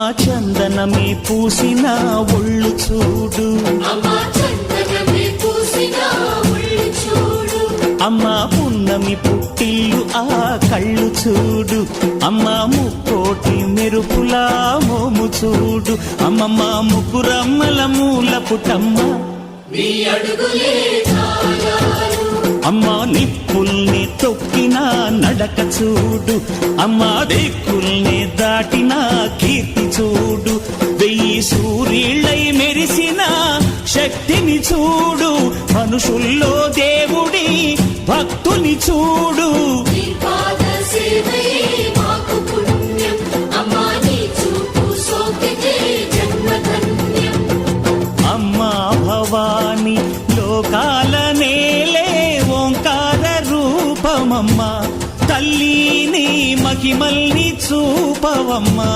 చందనమే పూసిన ఒళ్ళు చూడు, అమ్మా పున్నమి పుట్టిల్లు ఆ కళ్ళు చూడు, అమ్మా ముక్కోటి మెరుపులా మోము చూడు, అమ్మమ్మ ముగ్గురమ్మల మూల పుటమ్మ అమ్మా నిప్పుల్ని తొక్కిన నడక చూడు, అమ్మా దిక్కుల్ని దాటిన కీర్తి చూడు, 1000 సూర్యుళ్ళై మెరిసిన శక్తిని చూడు, మనుషుల్లో దేవుడి భక్తుని చూడు. అమ్మా భవాని లోకాల నేలే ఓంకార రూపమమ్మా, తల్లిని మహిమల్ని చూపవమ్మా.